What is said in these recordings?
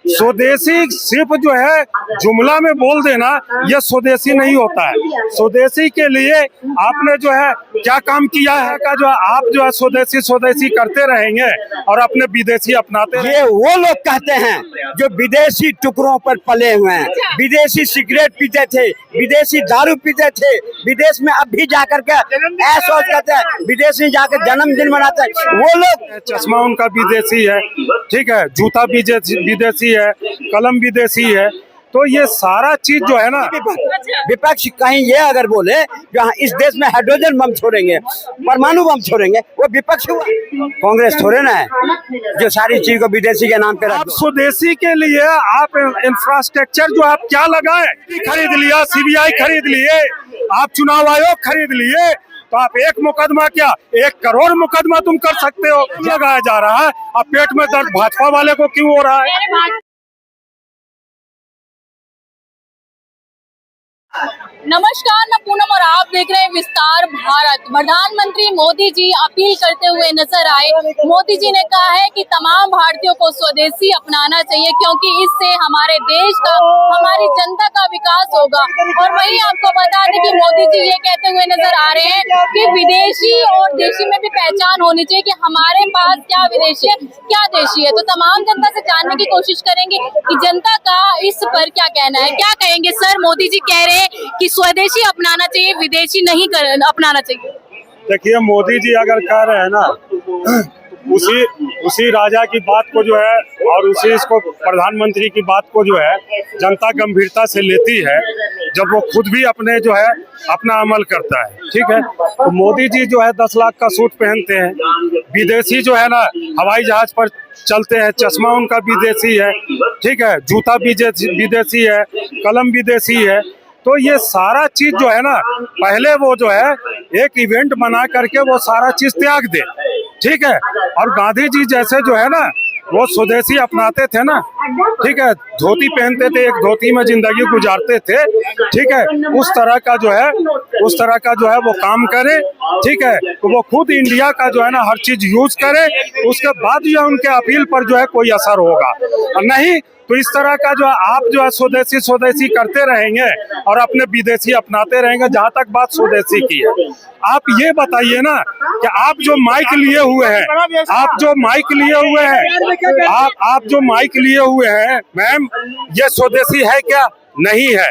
स्वदेशी सिर्फ जो है जुमला में बोल देना, यह स्वदेशी नहीं होता है। स्वदेशी के लिए आपने जो है क्या काम किया है का जो आप जो है स्वदेशी स्वदेशी करते रहेंगे और अपने विदेशी अपनाते ये वो लोग कहते हैं जो विदेशी टुकड़ों पर पले हुए हैं, विदेशी सिगरेट पीते थे, विदेशी दारू पीते थे, विदेश में अब भी जाकर के ऐसा करते हैं, विदेश में जाकर जन्मदिन मनाते हैं वो लोग। चश्मा उनका विदेशी है, ठीक है, जूता विदेशी है, कलम विदेशी है। तो ये सारा चीज जो है ना, विपक्ष कहीं ये अगर बोले कि इस देश में हाइड्रोजन बम छोड़ेंगे, परमाणु बम छोड़ेंगे, वो विपक्ष हुआ। कांग्रेस थोड़े ना है जो सारी चीज को विदेशी के नाम पे आप स्वदेशी के लिए आप इंफ्रास्ट्रक्चर जो आप क्या लगाए, खरीद लिया, सीबीआई खरीद लिए, आप चुनाव आयोग खरीद लिए, तो आप एक मुकदमा क्या 1 करोड़ मुकदमा तुम कर सकते हो। लगाया जा रहा है, अब पेट में दर्द भाजपा वाले को क्यों हो रहा है? नमस्कार, मैं पूनम और आप देख रहे हैं विस्तार भारत। प्रधानमंत्री मोदी जी अपील करते हुए नजर आए। मोदी जी ने कहा है कि तमाम भारतीयों को स्वदेशी अपनाना चाहिए क्योंकि इससे हमारे देश का, हमारी जनता का विकास होगा। और वहीं आपको बता दें कि मोदी जी ये कहते हुए नजर आ रहे हैं कि विदेशी और देशी में भी पहचान होनी चाहिए कि हमारे पास क्या विदेशी है, क्या देशी है। तो तमाम जनता से जानने की कोशिश करेंगे कि जनता का इस पर क्या कहना है। क्या कहेंगे सर? मोदी जी कह रहे हैं कि स्वदेशी अपनाना चाहिए, विदेशी नहीं अपनाना चाहिए। देखिए, मोदी जी अगर कह रहे हैं ना, उसी राजा की बात को जो है और उसी इसको प्रधानमंत्री की बात को जो है जनता गंभीरता से लेती है जब वो खुद भी अपने जो है अपना अमल करता है, ठीक है। तो मोदी जी जो है 10 लाख का सूट पहनते हैं, विदेशी जो है ना हवाई जहाज पर चलते हैं, चश्मा उनका विदेशी है, ठीक है, जूता विदेशी है, कलम विदेशी है। तो ये सारा चीज जो है ना, पहले वो जो है एक इवेंट बना करके वो सारा चीज त्याग दे, ठीक है। और गांधी जी जैसे जो है ना वो स्वदेशी अपनाते थे ना, ठीक है, धोती पहनते थे, एक धोती में जिंदगी गुजारते थे, ठीक है। उस तरह का जो है वो काम करे, ठीक है। तो वो खुद इंडिया का जो है ना हर चीज यूज करे, उसके बाद जो है उनके अपील पर जो है कोई असर होगा। और नहीं तो इस तरह का जो आप जो है स्वदेशी स्वदेशी करते रहेंगे और अपने विदेशी अपनाते रहेंगे। जहाँ तक बात स्वदेशी की है, आप ये बताइए ना कि आप जो माइक लिए हुए हैं, आप जो माइक लिए हुए हैं मैम, ये स्वदेशी है क्या? नहीं है।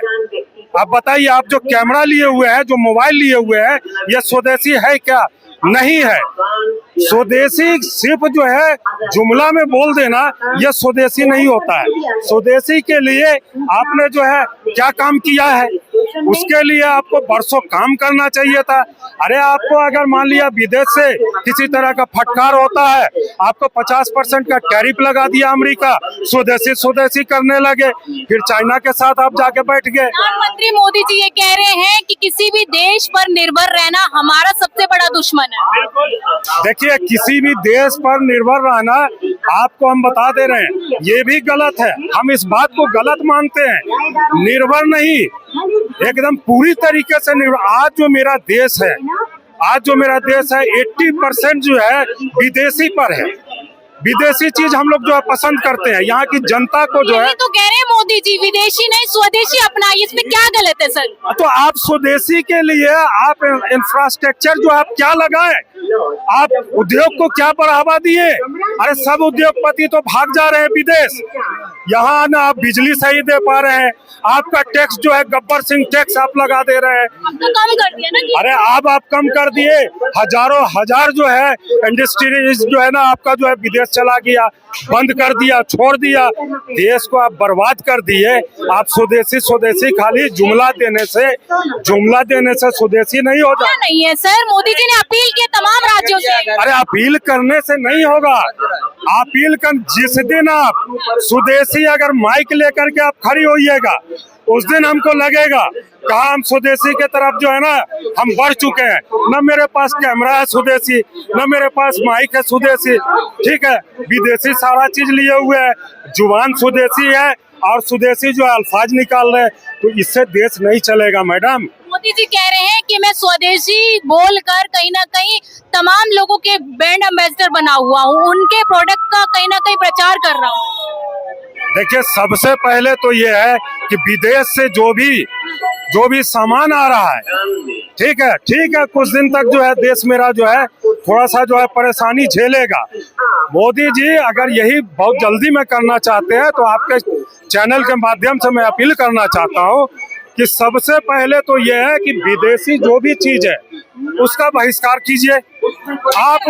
आप बताइए, आप जो कैमरा लिए हुए हैं, जो मोबाइल लिए हुए हैं, ये स्वदेशी है क्या? नहीं है। स्वदेशी सिर्फ जो है जुमला में बोल देना, यह स्वदेशी नहीं होता है। स्वदेशी के लिए आपने जो है क्या काम किया है, उसके लिए आपको बरसों काम करना चाहिए था। अरे आपको अगर मान लिया विदेश से किसी तरह का फटकार होता है, आपको 50% का टैरिफ लगा दिया अमेरिका, स्वदेशी करने लगे, फिर चाइना के साथ आप जाके बैठ गए। प्रधानमंत्री मोदी जी ये कह रहे हैं कि किसी भी देश पर निर्भर रहना हमारा सबसे बड़ा दुश्मन है। देखिए, किसी भी देश पर निर्भर रहना आपको हम बता दे रहे हैं, ये भी गलत है। हम इस बात को गलत मानते हैं। निर्भर नहीं, एकदम पूरी तरीके से निर्भर। आज जो मेरा देश है 80% जो है विदेशी पर है। विदेशी चीज हम लोग जो है पसंद करते हैं। यहाँ की जनता को जो है, तो कह रहे हैं मोदी जी विदेशी नहीं स्वदेशी अपनाइए, इसमें क्या गलत है सर? तो आप स्वदेशी के लिए आप इंफ्रास्ट्रक्चर जो आप क्या लगाए, आप उद्योग को क्या बढ़ावा दिए? अरे सब उद्योगपति तो भाग जा रहे हैं विदेश। यहाँ ना आप बिजली सही दे पा रहे हैं, आपका टैक्स जो है गब्बर सिंह टैक्स आप लगा दे रहे हैं। तो कम कर दिया ना। अरे अब आप कम कर दिए, हजार जो है इंडस्ट्रीज जो है ना आपका जो है विदेश चला गया, बंद कर दिया, छोड़ दिया, देश को आप बर्बाद कर दिए। आप स्वदेशी खाली जुमला देने से स्वदेशी नहीं होता। नहीं है सर, मोदी जी ने अपील की तमाम राज्यों से। अरे अपील करने से नहीं होगा। अपील कर जिस दिन आप स्वदेशी अगर माइक लेकर के आप खड़ी होइएगा, उस दिन हमको लगेगा कहा हम स्वदेशी के तरफ जो है ना हम बढ़ चुके हैं। न मेरे पास कैमरा है स्वदेशी, न मेरे पास माइक है स्वदेशी, ठीक है। विदेशी सारा चीज लिए हुए है, जुबान स्वदेशी है और स्वदेशी जो अल्फाज निकाल रहे हैं, तो इससे देश नहीं चलेगा मैडम। मोदी जी कह रहे हैं कि मैं स्वदेशी बोलकर कहीं ना कहीं तमाम लोगों के ब्रांड एम्बेसडर बना हुआ हूँ, उनके प्रोडक्ट का कहीं ना कहीं प्रचार कर रहा हूँ। देखिए, सबसे पहले तो ये है कि विदेश से जो भी सामान आ रहा है, ठीक है, कुछ दिन तक जो है देश मेरा जो है थोड़ा सा जो है परेशानी झेलेगा। मोदी जी अगर यही बहुत जल्दी में करना चाहते हैं तो आपके चैनल के माध्यम से मैं अपील करना चाहता हूं कि सबसे पहले तो ये है कि विदेशी जो भी चीज है उसका बहिष्कार कीजिए। आप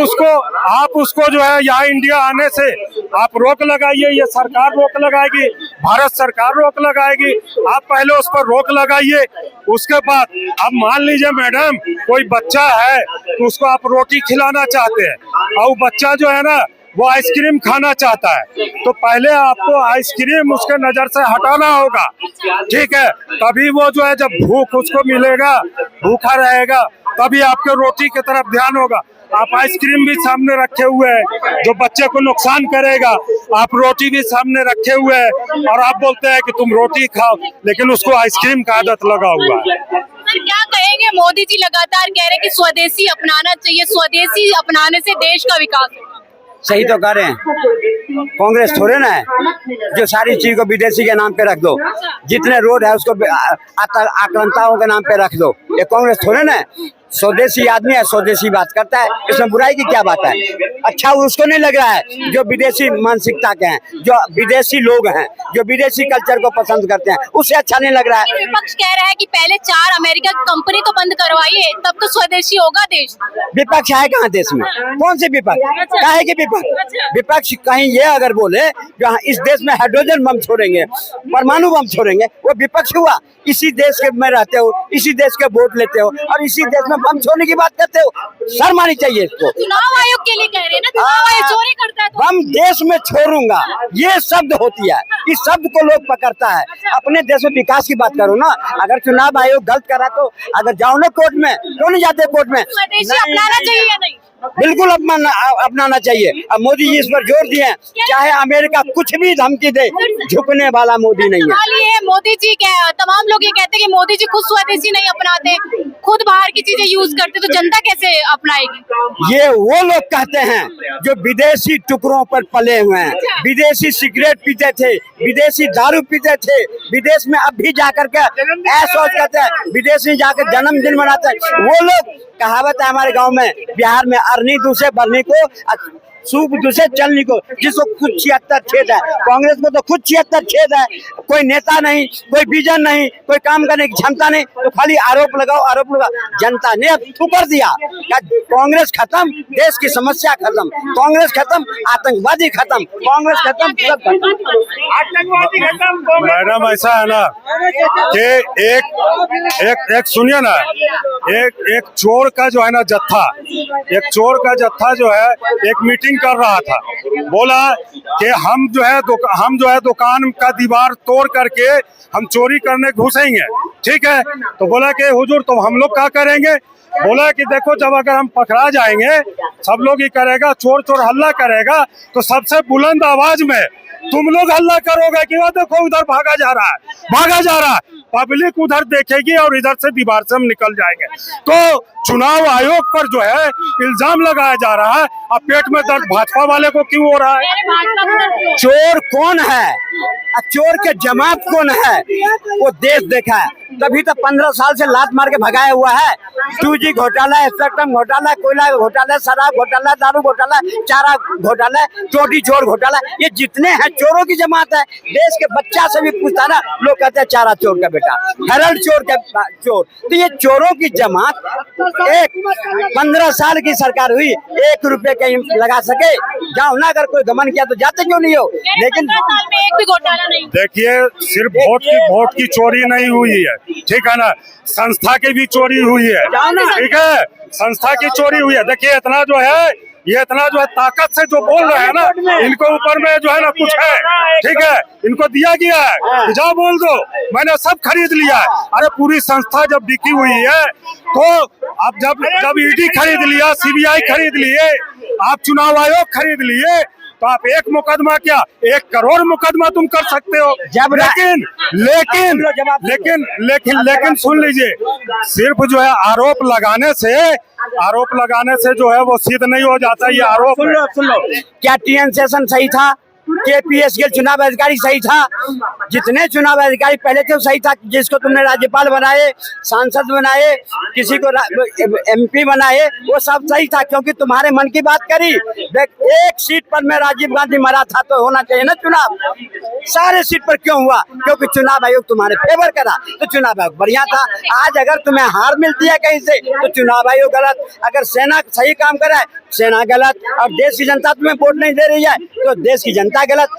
उसको जो है यहाँ इंडिया आने से आप रोक लगाइए, ये सरकार रोक लगाएगी, भारत सरकार रोक लगाएगी, आप पहले उस पर रोक लगाइए। उसके बाद अब मान लीजिए मैडम कोई बच्चा है तो उसको आप रोटी खिलाना चाहते हैं और बच्चा जो है ना वो आइसक्रीम खाना चाहता है, तो पहले आपको आइसक्रीम उसके नजर से हटाना होगा, ठीक है। तभी वो जो है जब भूख उसको मिलेगा, भूखा रहेगा, तभी आपके रोटी की तरफ ध्यान होगा। आप आइसक्रीम भी सामने रखे हुए हैं जो बच्चे को नुकसान करेगा, आप रोटी भी सामने रखे हुए हैं और आप बोलते हैं कि तुम रोटी खाओ, लेकिन उसको आइसक्रीम का आदत लगा हुआ है। सर क्या कहेंगे, मोदी जी लगातार कह रहे हैं कि स्वदेशी अपनाना चाहिए, स्वदेशी अपनाने से देश का विकास होगा। सही तो कर रहे हैं, कांग्रेस थोड़े ना है जो सारी चीज को विदेशी के नाम पे रख दो, जितने रोड है उसको आक्रांताओं के नाम पे रख दो, ये कांग्रेस थोड़े ना है। स्वदेशी आदमी है, स्वदेशी बात करता है, इसमें बुराई की क्या बात है। अच्छा उसको नहीं लग रहा है जो विदेशी मानसिकता के हैं, जो विदेशी लोग हैं, जो विदेशी कल्चर को पसंद करते हैं, उसे अच्छा नहीं लग रहा है। विपक्ष कह रहा है कि पहले 4 अमेरिका की कंपनी तो बंद करवाइए, तब तो स्वदेशी होगा देश। विपक्ष है कहाँ देश में, कौन से विपक्ष, काहे के विपक्ष? विपक्ष कहीं ये अगर बोले जो इस देश में हाइड्रोजन बम छोड़ेंगे, परमाणु बम छोड़ेंगे, वो विपक्ष हुआ? इसी देश के में रहते हो, इसी देश के वोट लेते हो और इसी देश में बम छोड़ने की बात करते हो, शर्म आनी चाहिए इसको। चुनाव आयोग के लिए कह रहे हैं ना, चुनाव आयोग चोरी करता है तो। बम देश में छोड़ूंगा ये शब्द होती है, इस शब्द को लोग पकड़ता है। अपने देश में विकास की बात करो ना, अगर चुनाव आयोग गलत करा तो अगर जाओ ना कोर्ट में, क्यों नहीं जाते कोर्ट में? स्वदेशी अपनाना चाहिए या नहीं? बिल्कुल अपनाना चाहिए। अब मोदी जी इस पर जोर दिए हैं, चाहे अमेरिका कुछ भी धमकी दे, झुकने वाला मोदी नहीं है। सवाल ये है, मोदी जी तमाम लोग ये कहते हैं कि मोदी जी खुद स्वदेशी नहीं अपनाते, खुद बाहर की चीजें यूज करते, तो जनता कैसे अपनाएगी? ये वो लोग कहते हैं जो विदेशी टुकड़ों पर पले हुए हैं, विदेशी सिगरेट पीते थे, विदेशी दारू पीते थे, विदेश में अब भी जाकर के ऐसा करते हैं, विदेश में जाकर जन्मदिन मनाते हैं। वो लोग, कहावत है हमारे गांव में, बिहार में, अरनी दूसरे बरनी को, सूप दूसरे चलनी को, जिसको खुद 76 छेद है। कांग्रेस को तो खुद 76 छेद है, कोई नेता नहीं, कोई विजन नहीं, कोई काम करने की क्षमता नहीं, तो खाली आरोप लगाओ, आरोप लगाओ। जनता ने अब ठुकर दिया, कांग्रेस खत्म, देश की समस्या खत्म, कांग्रेस खत्म, आतंकवादी खत्म, कांग्रेस खत्म, सब खत्म, आतंकवादी खत्म। मैडम ऐसा है ना कि एक सुनिए ना, एक चोर का जो है ना जत्था, एक चोर का जत्था जो है एक मीटिंग कर रहा था, बोला कि हम जो है दुकान का दीवार तोड़ करके हम चोरी करने घुसेंगे, ठीक है। तो बोला कि हुजूर तो हम लोग क्या करेंगे? बोला कि देखो जब अगर हम पकड़ा जाएंगे, सब लोग ये करेगा, चोर चोर हल्ला करेगा, तो सबसे बुलंद आवाज में तुम लोग हल्ला करोगे कि वो देखो उधर भागा जा रहा है, पब्लिक उधर देखेगी और इधर से दीवार से हम निकल जाएंगे। तो चुनाव आयोग पर जो है इल्जाम लगाया जा रहा है, अब पेट में दर्द भाजपा वाले को क्यों हो रहा है? चोर कौन है, चोर के जमात कौन है, वो देश देखा है, तभी तो 15 साल से लात मार के भगाया हुआ है। 2G घोटाला, स्पेक्ट्रम घोटाला, कोयला घोटाला, शराब घोटाला, दारू घोटाला, चारा घोटाला, चोटी चोर घोटाला, ये जितने हैं चोरों की जमात है। देश के बच्चा से भी पूछता ना, लोग कहते हैं चारा चोर का बेटा, हेरल्ड चोर का चोर। तो ये चोरों की जमात, एक 15 साल की सरकार हुई, 1 रुपए कहीं लगा सके, जाओ ना, अगर कोई गमन किया तो जाते क्यों नहीं हो? लेकिन 15 साल में एक भी घोटाला नहीं। देखिए, सिर्फ वोट की चोरी नहीं हुई है, ठीक है ना, संस्था की भी चोरी हुई है, ठीक है, संस्था की चोरी हुई है। देखिए इतना जो है ताकत से जो बोल रहे हैं ना, इनको ऊपर में जो है ना कुछ है, ठीक है, इनको दिया गया है, जाओ बोल दो मैंने सब खरीद लिया है। अरे पूरी संस्था जब बिकी हुई है, तो अब जब ईडी खरीद लिया, CBI खरीद लिए, आप चुनाव आयोग खरीद लिए, तो आप एक मुकदमा क्या 1 करोड़ मुकदमा तुम कर सकते हो। जब लेकिन सुन लीजिए, सिर्फ जो है आरोप लगाने से जो है वो सिद्ध नहीं हो जाता। ये आरोप सुन लो क्या टीएन सेशन सही था? केपीएस के चुनाव अधिकारी सही था? जितने चुनाव अधिकारी पहले थे वो सही था। जिसको तुमने राज्यपाल बनाए, सांसद बनाए, किसी को एमपी बनाए, वो सब सही था क्योंकि तुम्हारे मन की बात करी। देख, एक सीट पर मैं राजीव गांधी मरा था तो होना चाहिए ना चुनाव। सारे सीट पर क्यों हुआ? क्योंकि चुनाव आयोग तुम्हारे फेवर करा तो चुनाव आयोग बढ़िया था। आज अगर तुम्हें हार मिलती है कहीं से तो चुनाव आयोग गलत। अगर सेना सही काम करे, सेना गलत। और देश की जनता तुम्हें वोट नहीं दे रही है तो देश की जनता गलत।